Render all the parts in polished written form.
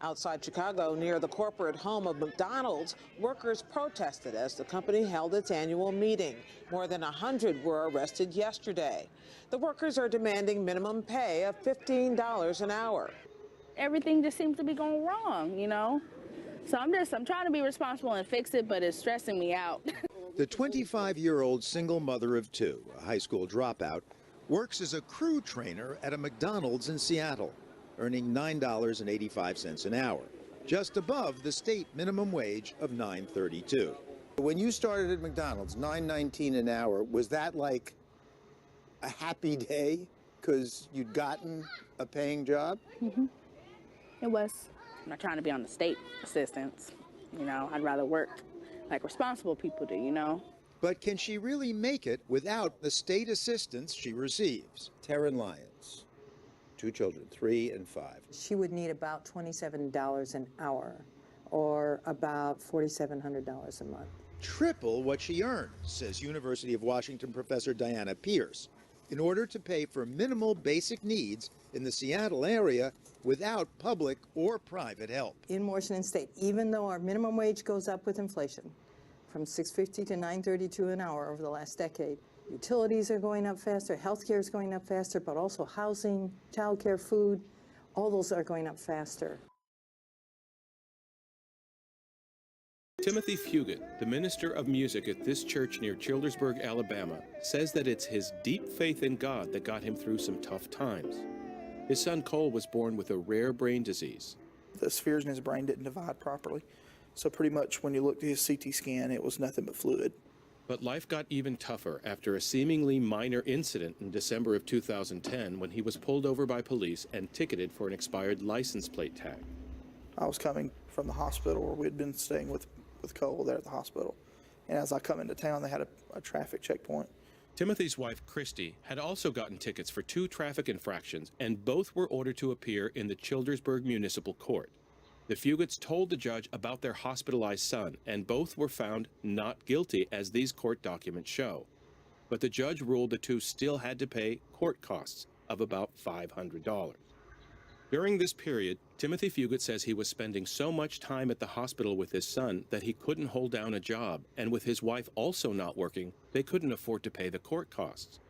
Outside Chicago, near the corporate home of McDonald's, workers protested as the company held its annual meeting. More than 100 were arrested yesterday. The workers are demanding minimum pay of $15 an hour. Everything just seems to be going wrong, you know? So I'm trying to be responsible and fix it, but it's stressing me out. The 25-year-old single mother of two, a high school dropout, works as a crew trainer at a McDonald's in Seattle, earning $9.85 an hour, just above the state minimum wage of $9.32. When you started at McDonald's, $9.19 an hour, was that like a happy day because you'd gotten a paying job? Mm-hmm. It was. I'm not trying to be on the state assistance. You know, I'd rather work like responsible people do, you know. But can she really make it without the state assistance she receives? Taryn Lyons, two children, 3 and 5. She would need about $27 an hour, or about $4,700 a month. Triple what she earned, says University of Washington professor Diana Pierce, in order to pay for minimal basic needs in the Seattle area without public or private help. In Washington State, even though our minimum wage goes up with inflation, from $6.50 to $9.32 an hour over the last decade, utilities are going up faster, healthcare is going up faster, but also housing, childcare, food, all those are going up faster. Timothy Fugit, the minister of music at this church near Childersburg, Alabama, says that it's his deep faith in God that got him through some tough times. His son Cole was born with a rare brain disease. The spheres in his brain didn't divide properly. So pretty much when you looked at his CT scan, it was nothing but fluid. But life got even tougher after a seemingly minor incident in December of 2010 when he was pulled over by police and ticketed for an expired license plate tag. I was coming from the hospital where we had been staying with Cole there at the hospital. And as I come into town, they had a traffic checkpoint. Timothy's wife, Christy, had also gotten tickets for 2 traffic infractions, and both were ordered to appear in the Childersburg Municipal Court. The Fugits told the judge about their hospitalized son, and both were found not guilty, as these court documents show. But the judge ruled the two still had to pay court costs of about $500. During this period, Timothy Fugit says he was spending so much time at the hospital with his son that he couldn't hold down a job, and with his wife also not working, they couldn't afford to pay the court costs.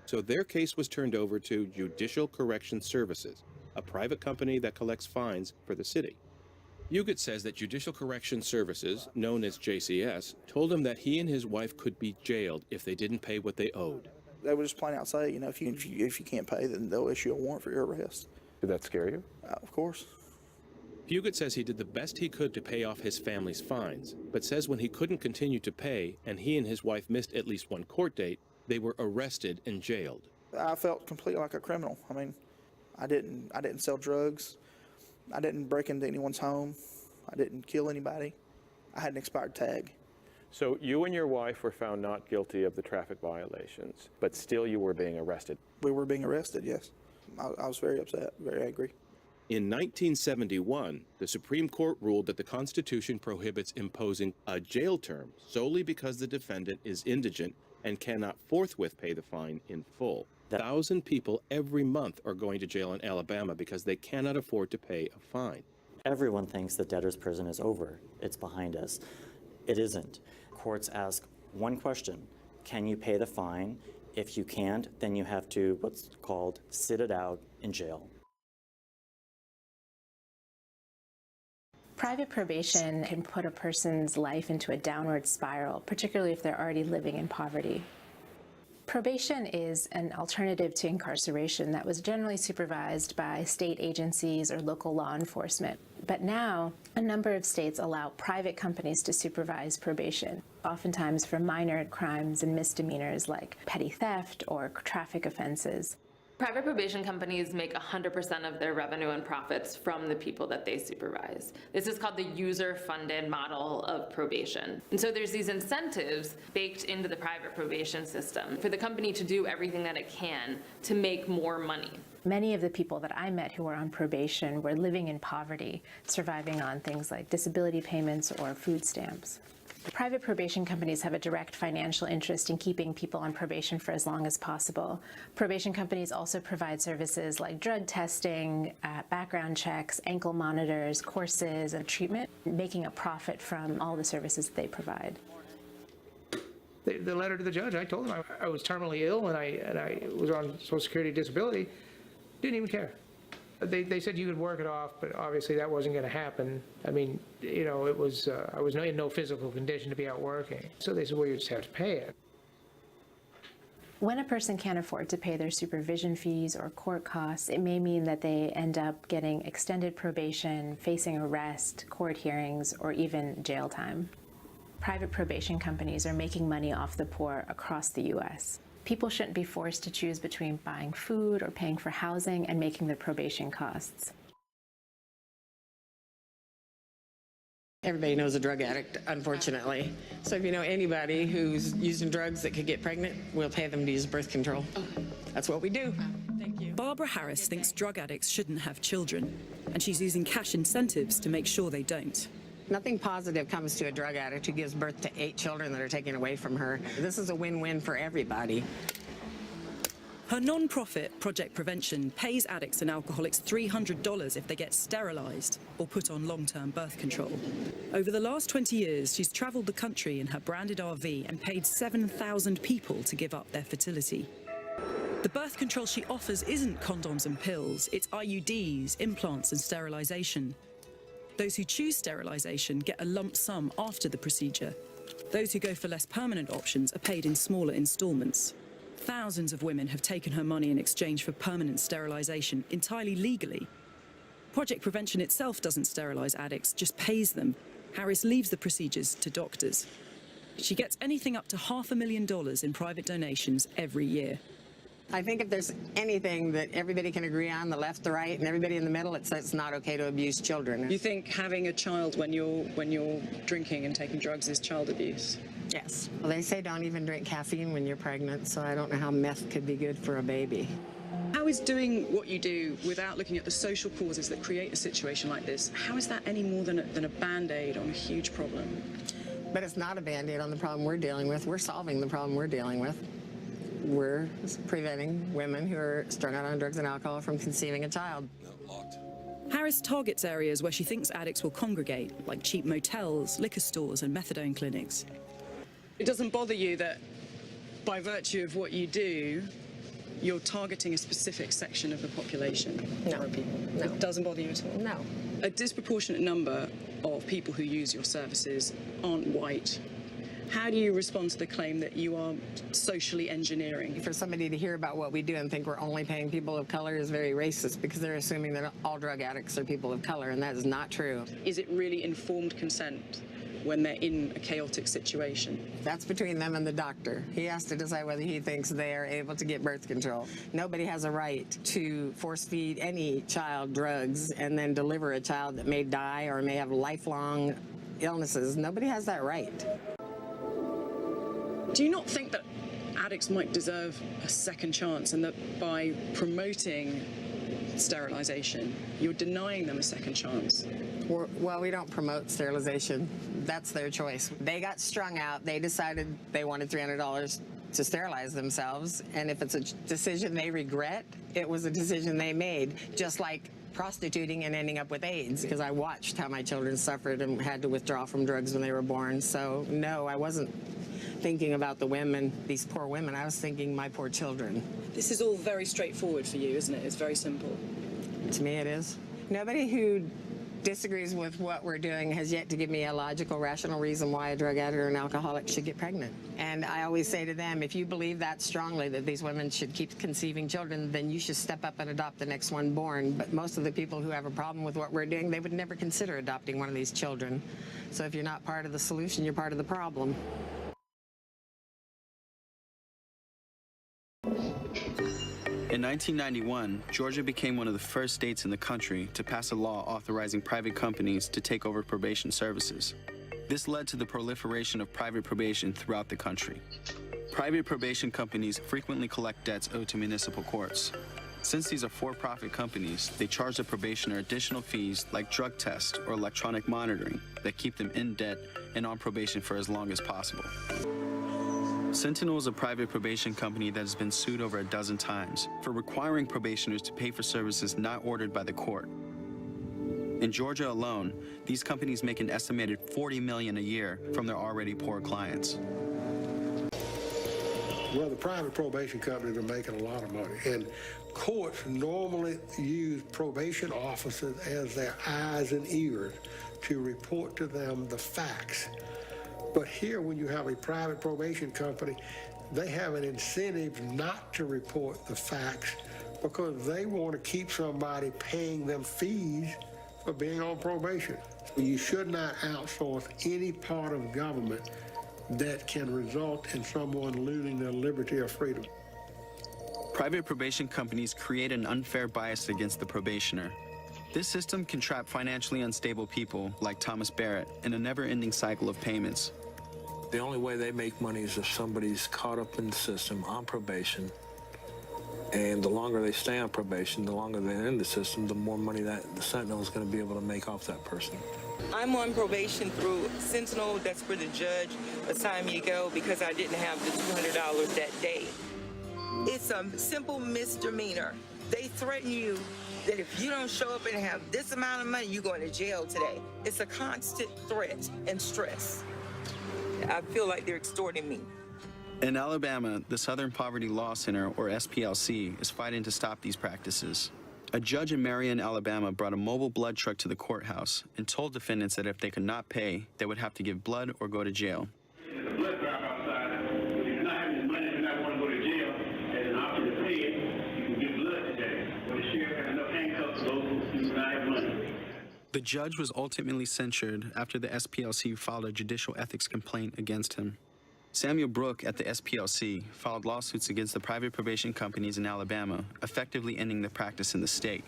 So their case was turned over to Judicial Correction Services, a private company that collects fines for the city. Fugit says that Judicial Correction Services, known as JCS, told him that he and his wife could be jailed if they didn't pay what they owed. They would just plain out say, you know, if you can't pay, then they'll issue a warrant for your arrest. Did that scare you? Of course. Fugit says he did the best he could to pay off his family's fines, but says when he couldn't continue to pay and he and his wife missed at least one court date, they were arrested and jailed. I felt completely like a criminal. I mean, I didn't sell drugs. I didn't break into anyone's home. I didn't kill anybody. I had an expired tag. So you and your wife were found not guilty of the traffic violations, but still you were being arrested. We were being arrested, yes. I was very upset, very angry. In 1971, the Supreme Court ruled that the Constitution prohibits imposing a jail term solely because the defendant is indigent and cannot forthwith pay the fine in full. 1,000 people every month are going to jail in Alabama because they cannot afford to pay a fine. Everyone thinks the debtor's prison is over. It's behind us. It isn't. Courts ask one question: can you pay the fine? If you can't, then you have to what's called sit it out in jail. Private probation can put a person's life into a downward spiral, particularly if they're already living in poverty. Probation is an alternative to incarceration that was generally supervised by state agencies or local law enforcement. But now, a number of states allow private companies to supervise probation, oftentimes for minor crimes and misdemeanors like petty theft or traffic offenses. Private probation companies make 100% of their revenue and profits from the people that they supervise. This is called the user-funded model of probation. And so there's these incentives baked into the private probation system for the company to do everything that it can to make more money. Many of the people that I met who were on probation were living in poverty, surviving on things like disability payments or food stamps. Private probation companies have a direct financial interest in keeping people on probation for as long as possible. Probation companies also provide services like drug testing, background checks, ankle monitors, courses, and treatment, making a profit from all the services that they provide. The letter to the judge, I told him I was terminally ill and I was on Social Security disability. Didn't even care. They said you could work it off, but obviously that wasn't going to happen. I mean, you know, it was I was in no physical condition to be out working. So they said, well, you just have to pay it. When a person can't afford to pay their supervision fees or court costs, it may mean that they end up getting extended probation, facing arrest, court hearings, or even jail time. Private probation companies are making money off the poor across the U.S. People shouldn't be forced to choose between buying food or paying for housing and making the probation costs. Everybody knows a drug addict, unfortunately. So if you know anybody who's using drugs that could get pregnant, we'll pay them to use birth control. That's what we do. Thank you. Barbara Harris thinks drug addicts shouldn't have children, and she's using cash incentives to make sure they don't. Nothing positive comes to a drug addict who gives birth to 8 children that are taken away from her. This is a win-win for everybody. Her non-profit, Project Prevention, pays addicts and alcoholics $300 if they get sterilized or put on long-term birth control. Over the last 20 years, she's traveled the country in her branded RV and paid 7,000 people to give up their fertility. The birth control she offers isn't condoms and pills, it's IUDs, implants and sterilization. Those who choose sterilization get a lump sum after the procedure. Those who go for less permanent options are paid in smaller installments. Thousands of women have taken her money in exchange for permanent sterilization, entirely legally. Project Prevention itself doesn't sterilize addicts, just pays them. Harris leaves the procedures to doctors. She gets anything up to $500,000 in private donations every year. I think if there's anything that everybody can agree on, the left, the right, and everybody in the middle, it's not okay to abuse children. You think having a child when you're drinking and taking drugs is child abuse? Yes. Well, they say don't even drink caffeine when you're pregnant, so I don't know how meth could be good for a baby. How is doing what you do without looking at the social causes that create a situation like this, how is that any more than a Band-Aid on a huge problem? But it's not a Band-Aid on the problem we're dealing with. We're solving the problem we're dealing with. We're preventing women who are strung out on drugs and alcohol from conceiving a child. Harris targets areas where she thinks addicts will congregate, like cheap motels, liquor stores and methadone clinics. It doesn't bother you that, by virtue of what you do, you're targeting a specific section of the population? No. No. It doesn't bother you at all? No. A disproportionate number of people who use your services aren't white. How do you respond to the claim that you are socially engineering? For somebody to hear about what we do and think we're only paying people of color is very racist, because they're assuming that all drug addicts are people of color, and that is not true. Is it really informed consent when they're in a chaotic situation? That's between them and the doctor. He has to decide whether he thinks they are able to get birth control. Nobody has a right to force feed any child drugs and then deliver a child that may die or may have lifelong illnesses. Nobody has that right. Do you not think that addicts might deserve a second chance, and that by promoting sterilization, you're denying them a second chance? Well, we don't promote sterilization. That's their choice. They got strung out. They decided they wanted $300 to sterilize themselves, and if it's a decision they regret, it was a decision they made, just like prostituting and ending up with AIDS, because I watched how my children suffered and had to withdraw from drugs when they were born. So no, I wasn't thinking about the women, these poor women. I was thinking my poor children. This is all very straightforward for you, isn't it? It's very simple. To me, it is. Nobody who disagrees with what we're doing has yet to give me a logical, rational reason why a drug addict or an alcoholic should get pregnant. And I always say to them, if you believe that strongly, that these women should keep conceiving children, then you should step up and adopt the next one born. But most of the people who have a problem with what we're doing, they would never consider adopting one of these children. So if you're not part of the solution, you're part of the problem. In 1991, Georgia became one of the first states in the country to pass a law authorizing private companies to take over probation services. This led to the proliferation of private probation throughout the country. Private probation companies frequently collect debts owed to municipal courts. Since these are for-profit companies, they charge the probationer additional fees like drug tests or electronic monitoring that keep them in debt and on probation for as long as possible. Sentinel is a private probation company that has been sued over a dozen times for requiring probationers to pay for services not ordered by the court. In Georgia alone, these companies make an estimated $40 million a year from their already poor clients. Well, the private probation companies are making a lot of money, and courts normally use probation officers as their eyes and ears to report to them the facts. But here, when you have a private probation company, they have an incentive not to report the facts because they want to keep somebody paying them fees for being on probation. You should not outsource any part of government that can result in someone losing their liberty or freedom. Private probation companies create an unfair bias against the probationer. This system can trap financially unstable people like Thomas Barrett in a never-ending cycle of payments. The only way they make money is if somebody's caught up in the system on probation, and the longer they stay on probation, the longer they're in the system, the more money that the Sentinel is going to be able to make off that person. I'm on probation through Sentinel. That's where the judge assigned me to go because I didn't have the $200 that day. It's a simple misdemeanor. They threaten you that if you don't show up and have this amount of money, you're going to jail today. It's a constant threat and stress. I feel like they're extorting me. In Alabama, the Southern Poverty Law Center, or SPLC, is fighting to stop these practices. A judge in Marion, Alabama, brought a mobile blood truck to the courthouse and told defendants that if they could not pay, they would have to give blood or go to jail. There's a blood drive outside. If you're not having the money and not want to go to jail, as an option to pay it, you can give blood today. But the sheriff has enough handcuffs to those who do not have money. The judge was ultimately censured after the SPLC filed a judicial ethics complaint against him. Samuel Brooke at the SPLC filed lawsuits against the private probation companies in Alabama, effectively ending the practice in the state.